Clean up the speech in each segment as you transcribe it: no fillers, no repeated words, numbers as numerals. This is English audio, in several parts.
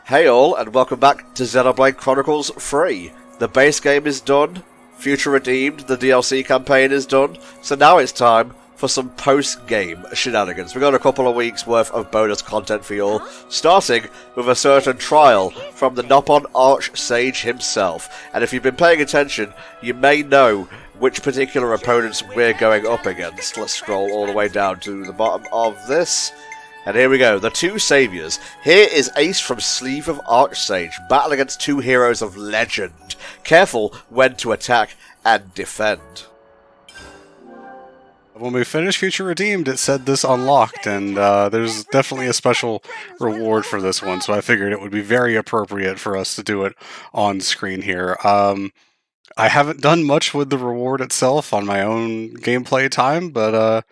Hey all, and welcome back to Xenoblade Chronicles 3. The base game is done, Future Redeemed, the DLC campaign is done, so now it's time for some post-game shenanigans. We've got a couple of weeks worth of bonus content for you all, starting with a certain trial from the Nopon Archsage himself. And if you've been paying attention, you may know which particular opponents we're going up against. Let's scroll all the way down to the bottom of this. And here we go, the two saviors. Here is Ace from Sleeve of Archsage, battle against two heroes of legend. Careful when to attack and defend. When we finished Future Redeemed, it said this unlocked, and there's definitely a special reward for this one, so I figured it would be very appropriate for us to do it on screen here. I haven't done much with the reward itself on my own gameplay time, but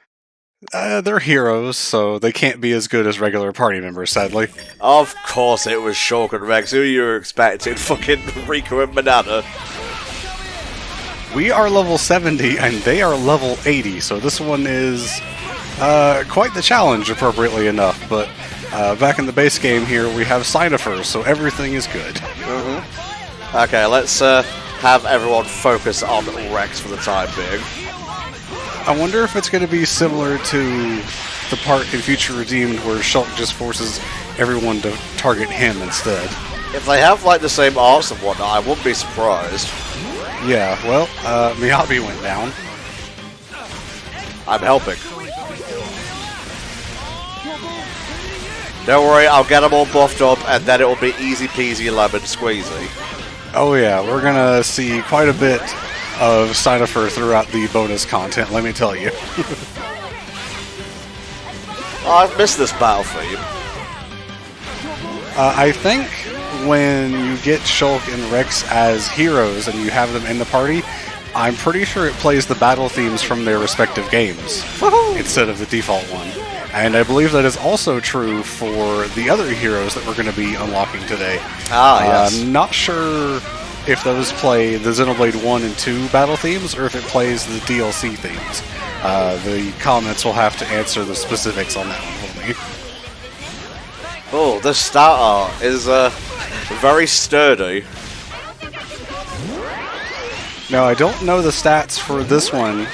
they're heroes, so they can't be as good as regular party members, sadly. Of course it was Shulk and Rex. Who you were expecting? Fucking Riku and Banana. We are level 70, and they are level 80, so this one is quite the challenge, appropriately enough. But back in the base game here, we have Cynifer, so everything is good. Okay, let's have everyone focus on Rex for the time being. I wonder if it's going to be similar to the part in Future Redeemed where Shulk just forces everyone to target him instead. If they have like the same arts and whatnot, I wouldn't be surprised. Yeah, well, Miyabi went down. I'm helping. Don't worry, I'll get them all buffed up and then it will be easy peasy lemon squeezy. Oh yeah, we're going to see quite a bit of Cynifer throughout the bonus content, let me tell you. I've missed this battle theme. I think when you get Shulk and Rex as heroes and you have them in the party, I'm pretty sure it plays the battle themes from their respective games instead of the default one. And I believe that is also true for the other heroes that we're going to be unlocking today. Yes. I'm not sure if those play the Xenoblade 1 and 2 battle themes, or if it plays the DLC themes. The comments will have to answer the specifics on that one for me. Oh, this stat art is very sturdy. Now, I don't know the stats for this one,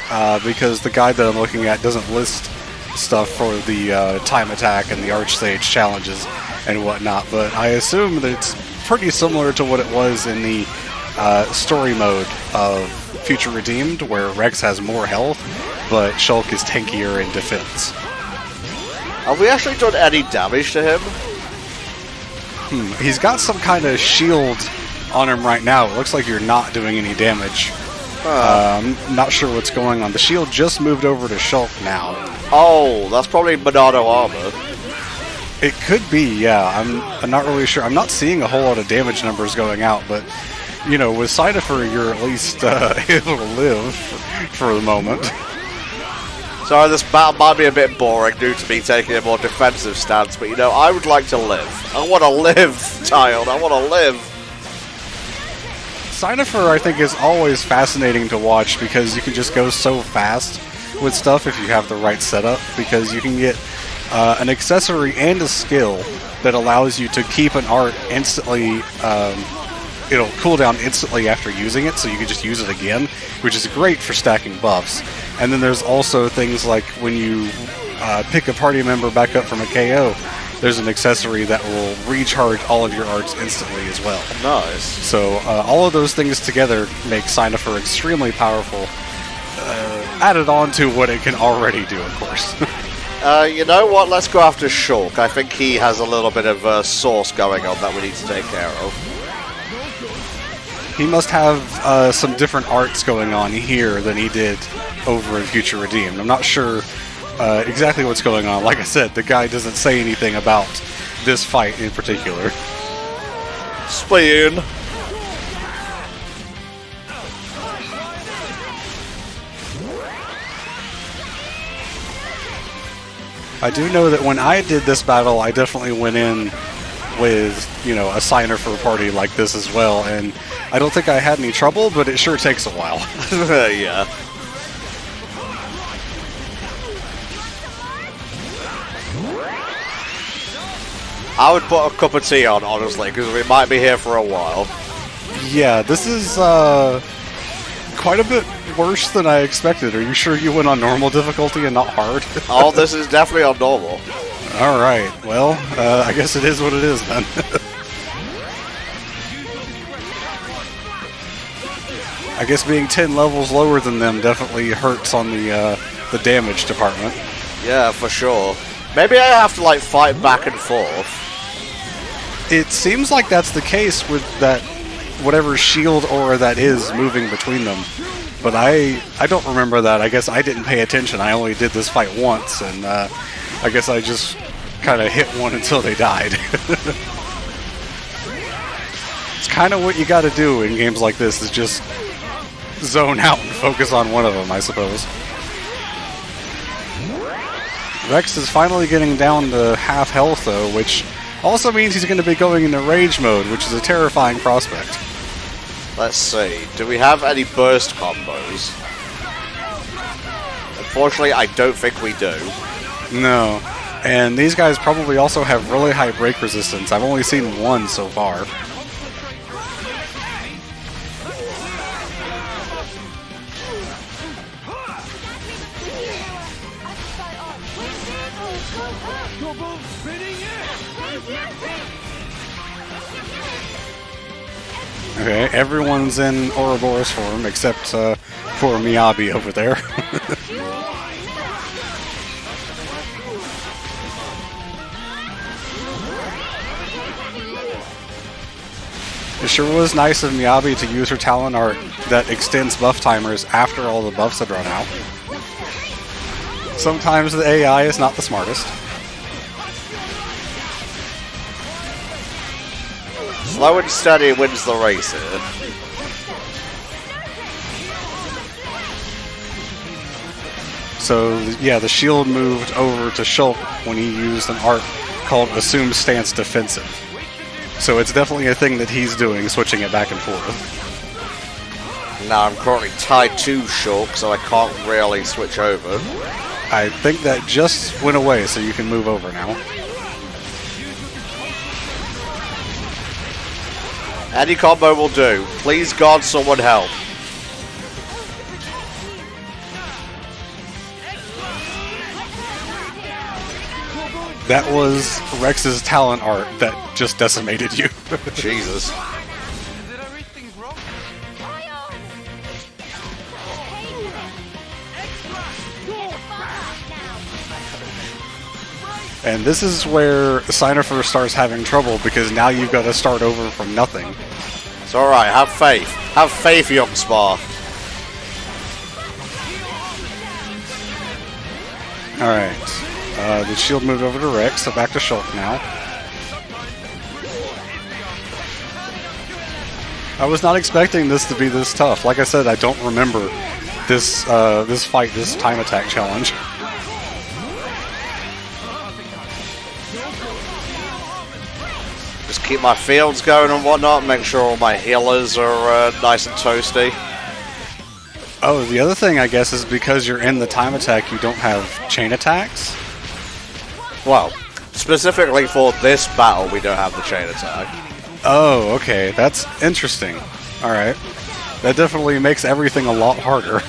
because the guide that I'm looking at doesn't list stuff for the time attack and the Archsage challenges and whatnot, but I assume that it's pretty similar to what it was in the story mode of Future Redeemed, where Rex has more health, but Shulk is tankier in defense. Have we actually done any damage to him? He's got some kind of shield on him right now. It looks like you're not doing any damage. I'm not sure what's going on. The shield just moved over to Shulk now. Oh, that's probably Monado armor. It could be, yeah. I'm not really sure. I'm not seeing a whole lot of damage numbers going out, but, you know, with Cynifer, you're at least able to live for the moment. Sorry, this battle might be a bit boring due to me taking a more defensive stance, but, you know, I would like to live. I want to live, child. I want to live. Cynifer, I think, is always fascinating to watch because you can just go so fast with stuff if you have the right setup, because you can get an accessory and a skill that allows you to keep an art instantly. It'll cool down instantly after using it, so you can just use it again, which is great for stacking buffs. And then there's also things like when you pick a party member back up from a KO, there's an accessory that will recharge all of your arts instantly as well. Nice. So all of those things together make Cynifer extremely powerful, added on to what it can already do, of course. You know what? Let's go after Shulk. I think he has a little bit of sauce going on that we need to take care of. He must have some different arts going on here than he did over in Future Redeemed. I'm not sure exactly what's going on. Like I said, the guy doesn't say anything about this fight in particular. Spoon. I do know that when I did this battle, I definitely went in with, you know, a signer for a party like this as well, and I don't think I had any trouble, but it sure takes a while. Yeah. I would put a cup of tea on, honestly, because we might be here for a while. Yeah, this is quite a bit worse than I expected. Are you sure you went on normal difficulty and not hard? Oh, this is definitely on normal. Alright, well, I guess it is what it is then. I guess being 10 levels lower than them definitely hurts on the damage department. Yeah, for sure. Maybe I have to, like, fight back and forth. It seems like that's the case with that, whatever shield aura that is moving between them. But I don't remember that. I guess I didn't pay attention. I only did this fight once, and I guess I just kind of hit one until they died. It's kind of what you got to do in games like this, is just zone out and focus on one of them, I suppose. Rex is finally getting down to half health, though, which also means he's going to be going into rage mode, which is a terrifying prospect. Let's see. Do we have any burst combos? Unfortunately, I don't think we do. No. And these guys probably also have really high break resistance. I've only seen one so far. Okay, everyone's in Ouroboros form except poor Miyabi over there. It sure was nice of Miyabi to use her talent art that extends buff timers after all the buffs had run out. Sometimes the AI is not the smartest. Slow and steady wins the race here. So, yeah, the shield moved over to Shulk when he used an art called Assume Stance Defensive. So it's definitely a thing that he's doing, switching it back and forth. Now I'm currently tied to Shulk, so I can't really switch over. I think that just went away, so you can move over now. Any combo will do. Please God, someone help. That was Rex's talent art that just decimated you. Jesus. And this is where Cynifer starts having trouble, because now you've got to start over from nothing. It's alright, have faith. Have faith, young Spar. Alright. The shield moved over to Rex, so back to Shulk now. I was not expecting this to be this tough. Like I said, I don't remember this fight, this time attack challenge. Just keep my fields going and whatnot, make sure all my healers are nice and toasty. Oh, the other thing, I guess, is because you're in the time attack, you don't have chain attacks? Well, specifically for this battle, we don't have the chain attack. Oh, okay. That's interesting. Alright. That definitely makes everything a lot harder.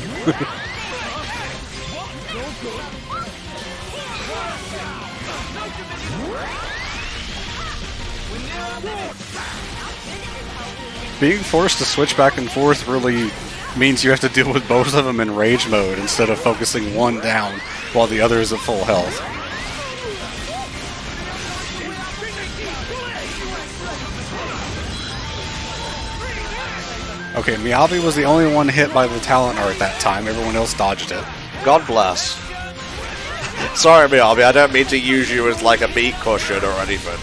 Being forced to switch back and forth really means you have to deal with both of them in rage mode instead of focusing one down while the other is at full health. Okay, Miyabi was the only one hit by the talent art that time. Everyone else dodged it. God bless. Sorry, Miyabi, I don't mean to use you as like a meat cushion or anything.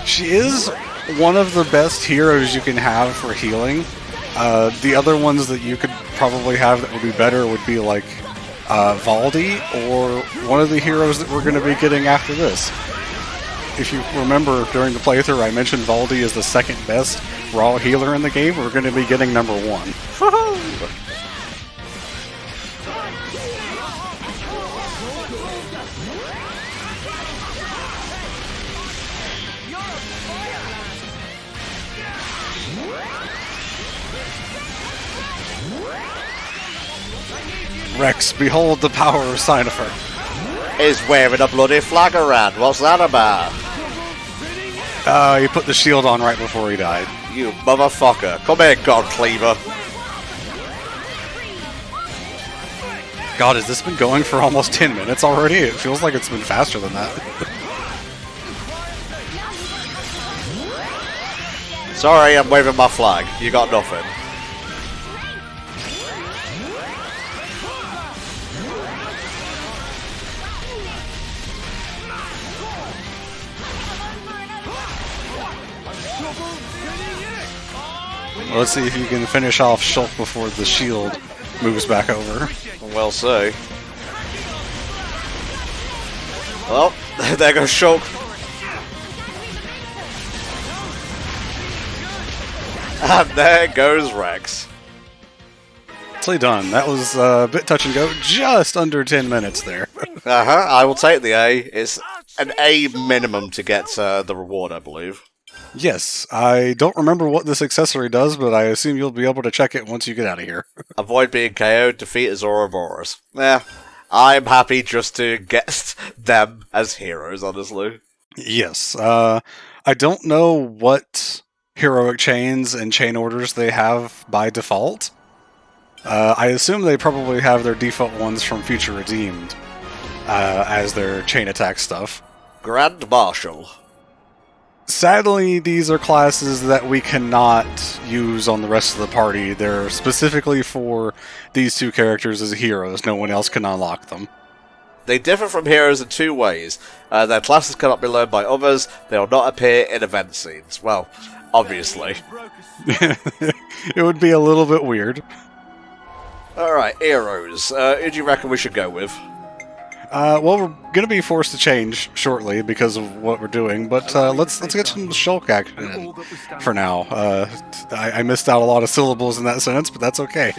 She is one of the best heroes you can have for healing. The other ones that you could probably have that would be better would be like Valdi, or one of the heroes that we're going to be getting after this. If you remember during the playthrough, I mentioned Valdi is the second best raw healer in the game. We're going to be getting number one. Rex, behold the power of Cynifer. He's waving a bloody flag around. What's that about? He put the shield on right before he died. You motherfucker. Come here, God Cleaver. God, has this been going for almost 10 minutes already? It feels like it's been faster than that. Sorry, I'm waving my flag. You got nothing. Well, let's see if you can finish off Shulk before the shield moves back over. We'll see. Well, there goes Shulk. And there goes Rex. Nicely done. That was a bit touch and go. Just under 10 minutes there. I will take the A. It's an A minimum to get the reward, I believe. Yes, I don't remember what this accessory does, but I assume you'll be able to check it once you get out of here. Avoid being KO'd, defeat as Ouroboros. I'm happy just to get them as heroes, honestly. Yes, I don't know what heroic chains and chain orders they have by default. I assume they probably have their default ones from Future Redeemed as their chain attack stuff. Grand Marshal. Sadly, these are classes that we cannot use on the rest of the party. They're specifically for these two characters as heroes. No one else can unlock them. They differ from heroes in two ways. Their classes cannot be learned by others. They will not appear in event scenes. Well, obviously. It would be a little bit weird. Alright, heroes. Who do you reckon we should go with? Well, we're going to be forced to change shortly because of what we're doing, but let's get some Shulk action for now. I missed out a lot of syllables in that sentence, but that's okay.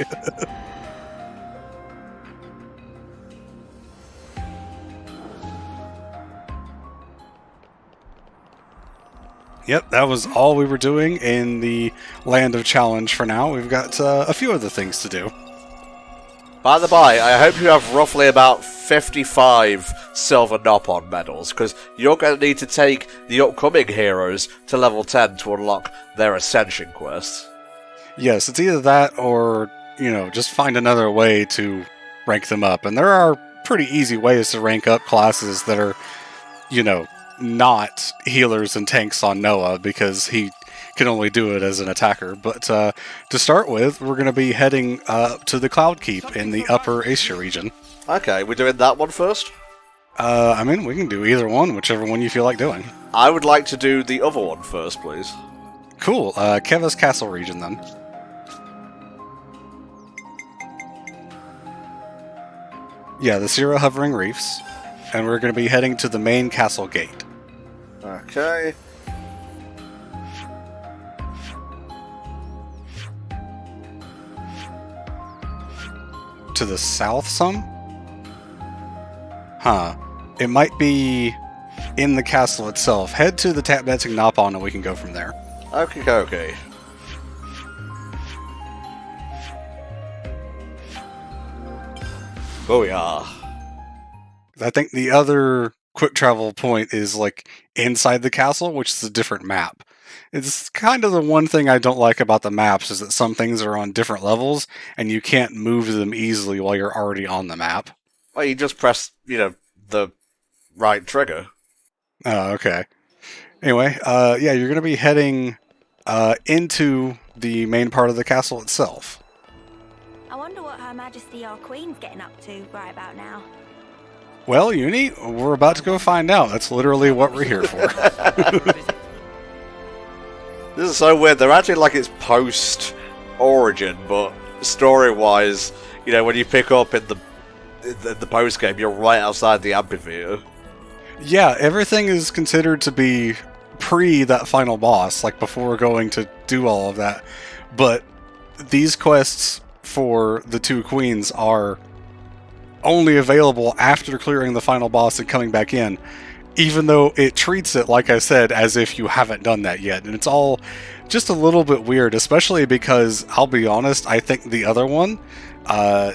Yep, that was all we were doing in the Land of Challenge for now. We've got a few other things to do. By the by, I hope you have roughly about 55 silver Nopon medals, because you're going to need to take the upcoming heroes to level 10 to unlock their Ascension quest. Yes, it's either that or, just find another way to rank them up. And there are pretty easy ways to rank up classes that are, not healers and tanks on Noah, because he can only do it as an attacker. But to start with, we're going to be heading to the Cloud Keep in the upper Asia region. Okay, we're doing that one first? We can do either one, whichever one you feel like doing. I would like to do the other one first, please. Cool, Keva's Castle region then. Yeah, the Sierra Hovering Reefs. And we're going to be heading to the main castle gate. Okay. To the south some? Huh. It might be in the castle itself. Head to the Tap Dancing Nopon and we can go from there. Okay. Booyah. I think the other quick travel point is inside the castle, which is a different map. It's kind of the one thing I don't like about the maps is that some things are on different levels and you can't move them easily while you're already on the map. Well, you just press, the right trigger. Oh, okay. Anyway, you're going to be heading into the main part of the castle itself. I wonder what Her Majesty our Queen's getting up to right about now. Well, Uni, we're about to go find out. That's literally what we're here for. This is so weird. They're acting like it's post-origin, but story-wise, when you pick up in the post-game, you're right outside the amphitheater. Yeah, everything is considered to be pre that final boss, before going to do all of that. But these quests for the two queens are only available after clearing the final boss and coming back in. even though it treats it, like I said, as if you haven't done that yet. And it's all just a little bit weird, especially because, I'll be honest, I think the other one,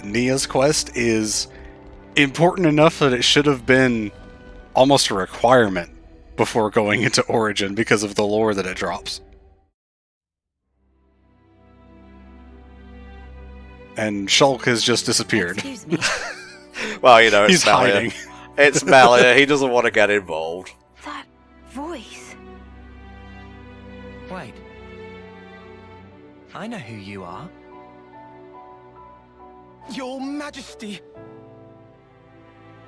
Nia's quest, is important enough that it should have been almost a requirement before going into Origin because of the lore that it drops. And Shulk has just disappeared. Excuse me. Well, you know, it's He's Melia. hiding. It's Melia. He doesn't want to get involved. That voice. Wait. I know who you are. Your Majesty!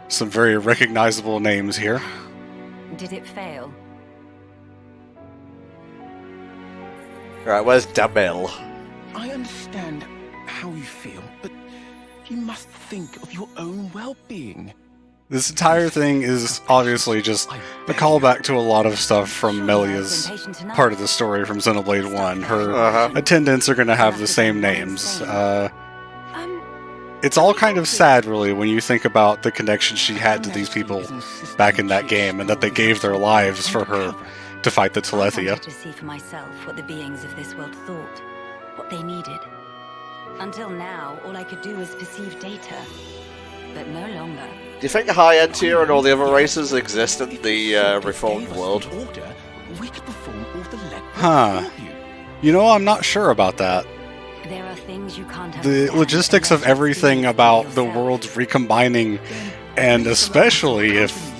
Some very recognizable names here. Did it fail? Right, where's Damil? I understand how you feel, but you must think of your own well-being. This entire thing is obviously just a callback to a lot of stuff from Melia's part of the story from Xenoblade 1. Her attendants are going to have the same names. It's all kind of sad, really, when you think about the connection she had to these people back in that game, and that they gave their lives for her to fight the I Telethia. wanted to see for myself what the beings of this world thought, what they needed. Until now, all I could do was perceive data, but no longer. Do you think High End Tier and all the other races exist in the reformed world? Huh. You know, I'm not sure about that. There are things you can't The understand logistics of unless you everything see it about for the yourself. worlds recombining, and especially if,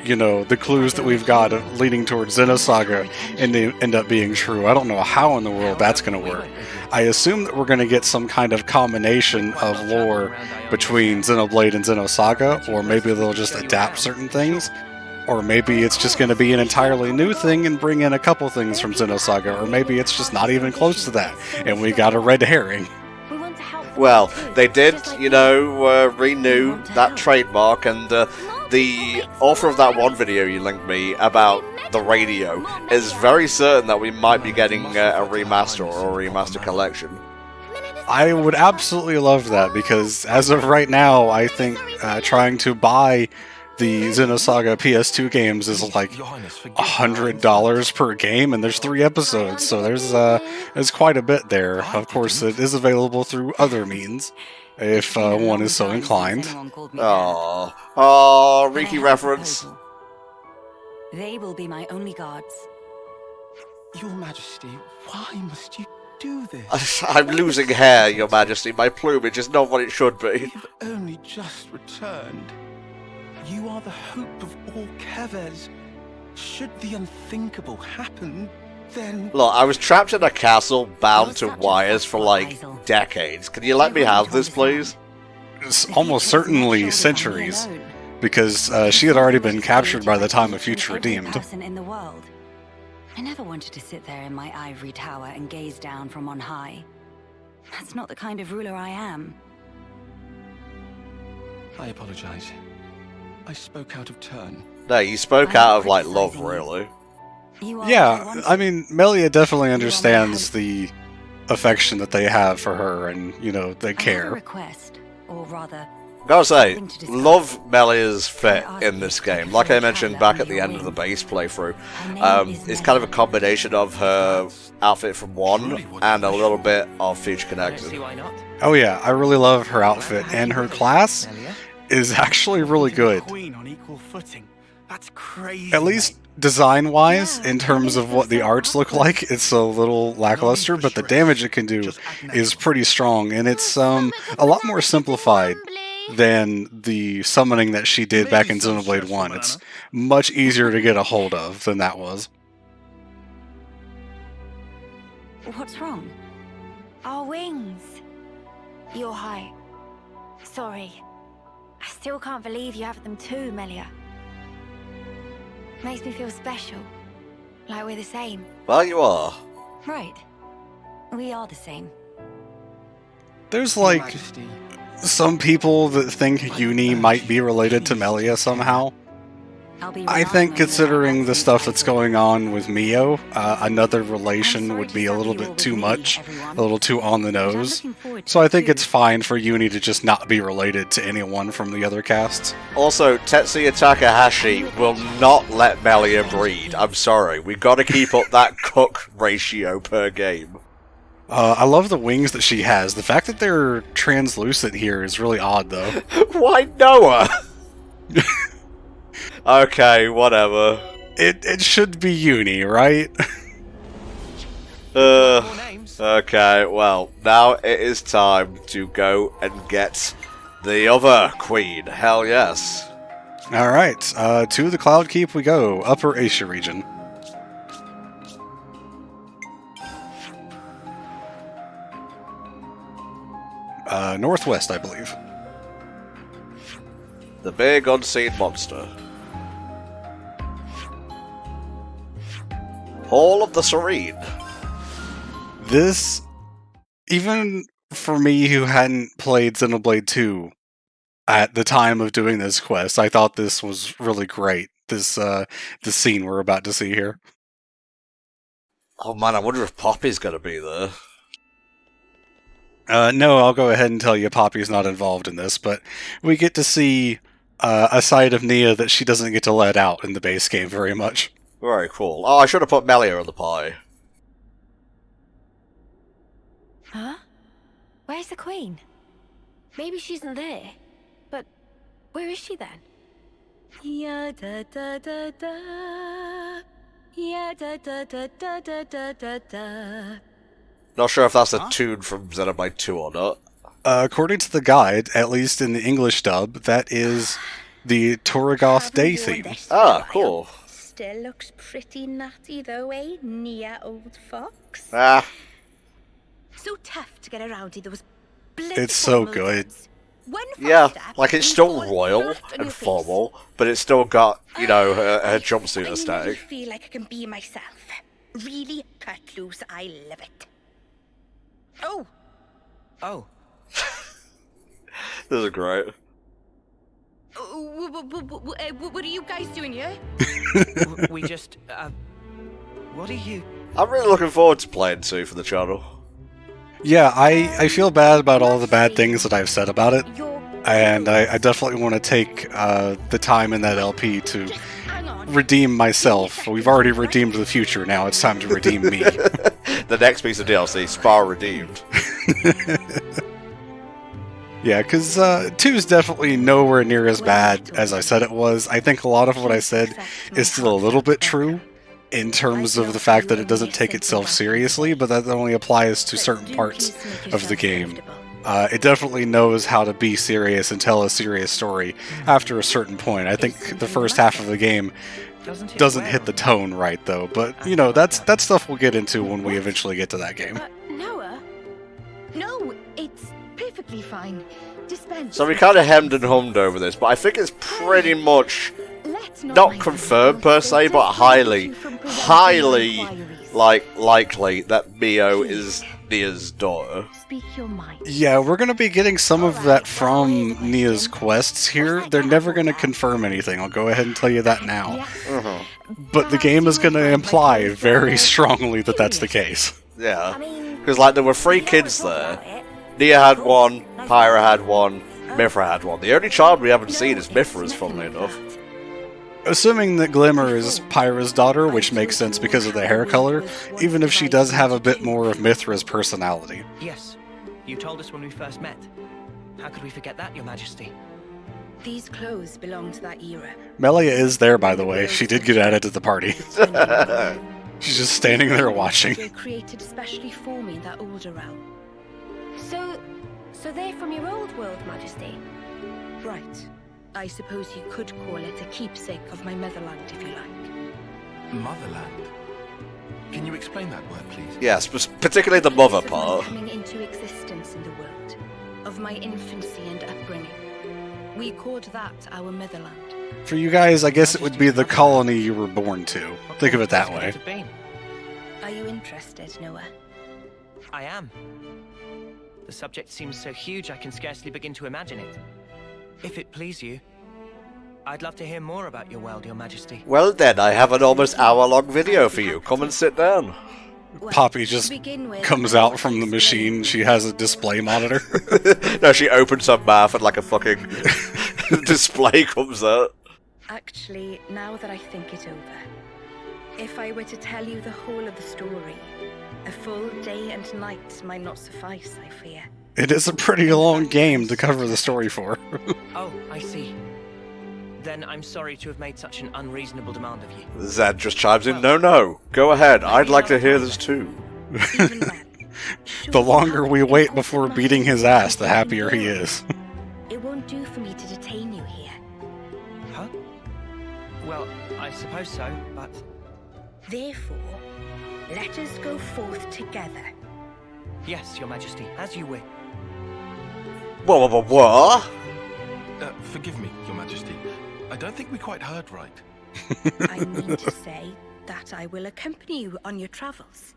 you know, the clues that we've got leading towards Xenosaga and they end up being true. I don't know how in the world that's going to work. I assume that we're going to get some kind of combination of lore between Xenoblade and Xenosaga, or maybe they'll just adapt certain things, or maybe it's just going to be an entirely new thing and bring in a couple things from Xenosaga, or maybe it's just not even close to that, and we got a red herring. We want to help. Well, too, they did, just like you know, renew that trademark, and the author of that one video you linked me about the radio is very certain that we might be getting a remaster or a remaster collection. I would absolutely love that, because as of right now, I think trying to buy the Xenosaga PS2 games is like $100 per game, and there's 3 episodes, so there's quite a bit there. Of course, it is available through other means, if one is so inclined. Oh, oh, Riki reference. They will be my only guards. Your Majesty, why must you do this? I'm losing hair, Your Majesty. My plumage is not what it should be. You've only just returned. You are the hope of all Kevers. Should the unthinkable happen, then... Look, I was trapped in a castle bound to wires for like decades. Can you let me have this, please? It's almost certainly centuries, because she had already been captured by the time of Future Redeemed. Person in the world. I never wanted to sit there in my ivory tower and gaze down from on high. That's not the kind of ruler I am. I apologize. I spoke out of turn. No, you spoke out of like love, really. You are what I Yeah, wanted. I mean, Melia definitely understands the affection that they have for her, and, you know, they I have a care. request, or rather, Gotta say, something to discuss. love Melia's fit in this game. Like I mentioned back at the end of the base playthrough, it's kind of a combination of her outfit from 1 and a little bit of Future Don't see Connected. why not. Oh yeah, I really love her outfit, and her class Melia? is actually really good. Queen on equal footing. That's crazy. At least design-wise, in terms of what the arts look like, it's a little lackluster, but the damage it can do is pretty strong, and it's a lot more simplified than the summoning that she did back in Xenoblade 1. It's much easier to get a hold of than that was. what's wrong? Our wings. You're high. Sorry. I still can't believe you have them too, Melia. Makes me feel special. Like we're the same. Well, you are. Right. We are the same. There's Your like Majesty, some people that think Uni might be related to Melia somehow. I'll be I relying think on considering your the stuff absence, that's going on with Mio, another relation sorry would to be a saddle little you all bit with too me, much, everyone. a little too on the But I'm nose. looking forward to So I it think too. it's fine for Uni to just not be related to anyone from the other casts. Also, Tetsuya Takahashi will not let Melia breed. I'm sorry, we gotta keep up that cook ratio per game. I love the wings that she has. The fact that they're translucent here is really odd, though. Why Noah? Okay, whatever. It should be Uni, right? More names. Okay, well, now it is time to go and get the other queen. Hell yes. Alright, to the Cloud Keep we go, Upper Asia region. Northwest, I believe. The big unseen monster. Hall of the Serene. This, even for me who hadn't played Xenoblade 2 at the time of doing this quest, I thought this was really great. This scene we're about to see here. Oh man, I wonder if Poppy's gonna be there. No, I'll go ahead and tell you Poppy's not involved in this, but we get to see a side of Nia that she doesn't get to let out in the base game very much. Very cool. Oh, I should have put Melia on the pie. Huh? Where's the queen? Maybe she isn't there. But where is she then? Ya da da da da. Ya da da da da da da da da. Not sure if that's a tune from Xenoblade 2 or not. According to the guide, at least in the English dub, that is the Torrigoth Day theme. Ah, cool. Still looks pretty nutty though, eh, Nia, old fox? Ah, So tough to get around to those It's so good. yeah, like it's still royal and formal, but it's still got, you know, her jumpsuit I aesthetic. feel like I can be myself. Really cut loose, I love it. Oh. Oh. This is great. What are you guys doing here? We just, what are you? I'm really looking forward to playing 2 for the channel. Yeah, I feel bad about all the bad things that I've said about it, and I definitely want to take the time in that LP to redeem myself. We've already redeemed the future, now it's time to redeem me. The next piece of DLC, Spa Redeemed. Yeah, because 2 is definitely nowhere near as bad as I said it was. I think a lot of what I said is still a little bit true, in terms of the fact that it doesn't take itself seriously, but that only applies to certain parts of the game. It definitely knows how to be serious and tell a serious story after a certain point. I think the first half of the game doesn't hit the tone right, though, but, you know, that's stuff we'll get into when we eventually get to that game. Noah? No, it's perfectly fine. Dispense. So we kind of hemmed and hummed over this, but I think it's pretty much Let's not confirmed per se, but highly, likely that Mio is Nia's daughter. Speak your mind. Yeah, we're going to be getting some of that from Nia's quests here. They're never going to confirm anything, I'll go ahead and tell you that now. But the game is going to imply very strongly that that's the case. Yeah, because like there were 3 kids there. Nia had one, Pyra had one, Mithra had one. The only child we haven't seen is Mithra's, funnily enough. Assuming that Glimmer is Pyra's daughter, which makes sense because of the hair color, even if she does have a bit more of Mithra's personality. Yes. You told us when we first met. How could we forget that, Your Majesty? These clothes belong to that era. Melia is there, by the way. She did get added to the party. She's just standing there watching. They're created especially for me in that older realm. So they're from your old world, Majesty? Right. I suppose you could call it a keepsake of my motherland, if you like. Motherland. Can you explain that word, please? Yes, particularly the mother Of my part. coming into existence in the world, of my infancy and upbringing. We called that our motherland. For you guys, I guess it would be the colony you were born to. Think of it that way. Are you interested, Noah? I am. The subject seems so huge I can scarcely begin to imagine it. If it please you, I'd love to hear more about your world, Your Majesty. Well then, I have an almost hour-long video for you. Come and sit down. Well, Poppy to just begin with, comes out from the machine. She has a display monitor. No, she opens her mouth and like a fucking display comes out. Actually, now that I think it over, if I were to tell you the whole of the story, a full day and night might not suffice, I fear. It is a pretty long game to cover the story for. Oh, I see. Then I'm sorry to have made such an unreasonable demand of you. Zed just chimes in, no, go ahead, I'd like to hear this too. Even then, The longer we wait before beating his ass, the happier he is. it won't do for me to detain you here. Huh? Well, I suppose so, but... Therefore, let us go forth together. Yes, Your Majesty, as you wish. What? Forgive me, Your Majesty. I don't think we quite heard right. I mean to say that I will accompany you on your travels.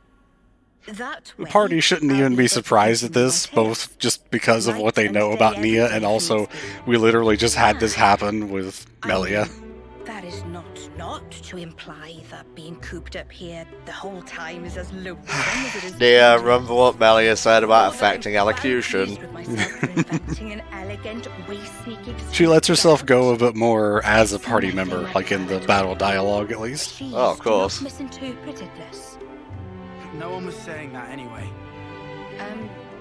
That The way, party shouldn't I'll even be able to surprised at continue this, my tales. both just because of Night what they and know day about every Nia, day and from also its we literally just had this happen with Melia. That is not to imply that being cooped up here the whole time is as lonesome as it is. Yeah, dangerous. remember what Melia said about Or that I'm affecting well elocution. pleased with myself for inventing an elegant, way-sneaking She lets herself go a strategy. bit more as a party member, like in the battle dialogue at least. Please Oh, of do course. not misinterpreted this. No one was saying that anyway.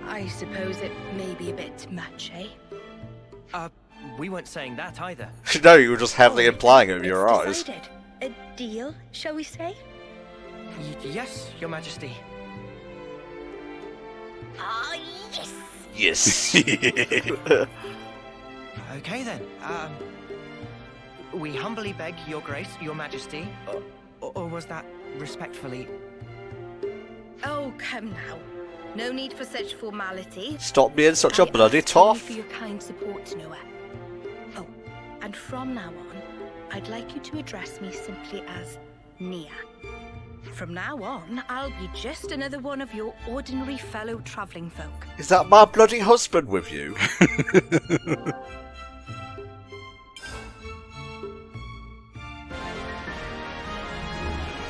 I suppose it may be a bit much, eh? We weren't saying that either. No, you were just heavily Oh, implying it with your it's eyes. decided. A deal, shall we say? Yes, Your Majesty. Ah, yes! Yes. Okay then. We humbly beg Your Grace, Your Majesty, or was that respectfully? Oh, come now. No need for such formality. Stop being such a I bloody ask only toff. for your kind support, Noah. Oh, and from now on, I'd like you to address me simply as Nia. From now on, I'll be just another one of your ordinary fellow traveling folk. Is that my bloody husband with you?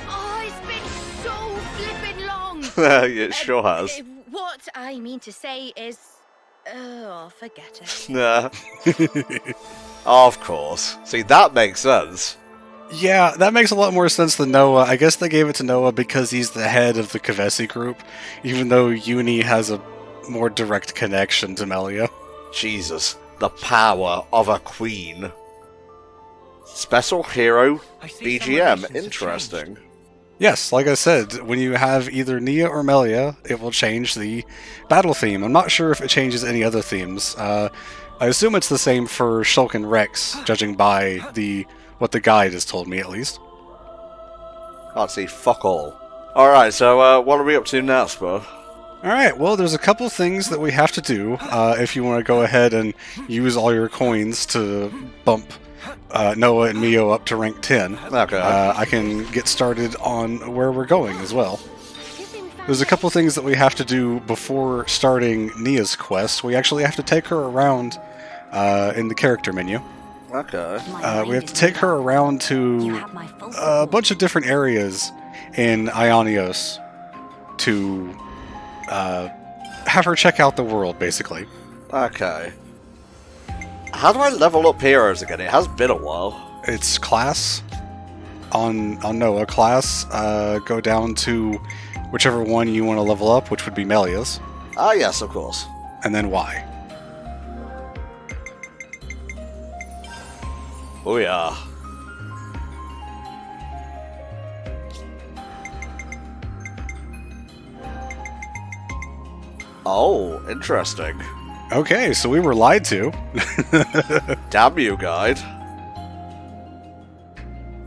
Oh, it's been so flippin' long! It sure has. What I mean to say is... Oh, forget it. Nah. Of course. See, that makes sense. Yeah, that makes a lot more sense than Noah. I guess they gave it to Noah because he's the head of the Kavesi group, even though Uni has a more direct connection to Melia. Jesus. The power of a queen. Special hero I see some BGM. relations have Interesting. Yes, like I said, when you have either Nia or Melia, it will change the battle theme. I'm not sure if it changes any other themes. I assume it's the same for Shulk and Rex, judging by what the guide has told me, at least. Can't see fuck all. Alright, so what are we up to now, Spur? Alright, well, there's a couple things that we have to do if you want to go ahead and use all your coins to bump Noah and Mio up to rank 10. Okay. I can get started on where we're going as well. There's a couple things that we have to do before starting Nia's quest. We actually have to take her around in the character menu. Okay. We have to take her around to a bunch of different areas in Ionios to have her check out the world, basically. Okay. How do I level up heroes again? It has been a while. It's class. On Noah, class, go down to whichever one you want to level up, which would be Melia's, Ah, yes, of course. and then Y. Oh, yeah. Oh, interesting. Okay, so we were lied to. Damn you, guide.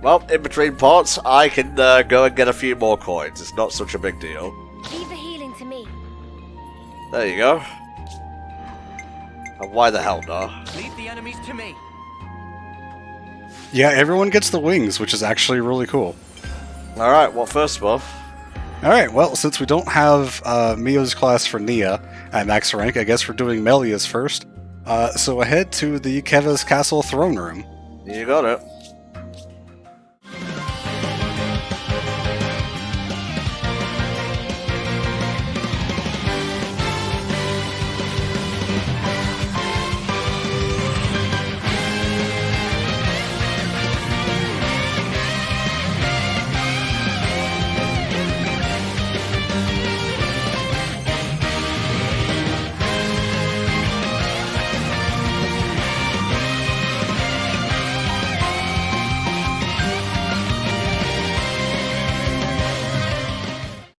Well, in between parts, I can go and get a few more coins. It's not such a big deal. Leave the healing to me. There you go. And why the hell not? Leave the enemies to me. Yeah, everyone gets the wings, which is actually really cool. Alright, what first, Buff? Alright, well, since we don't have Mio's class for Nia at max rank, I guess we're doing Melia's first. So ahead to the Keva's Castle throne room. You got it.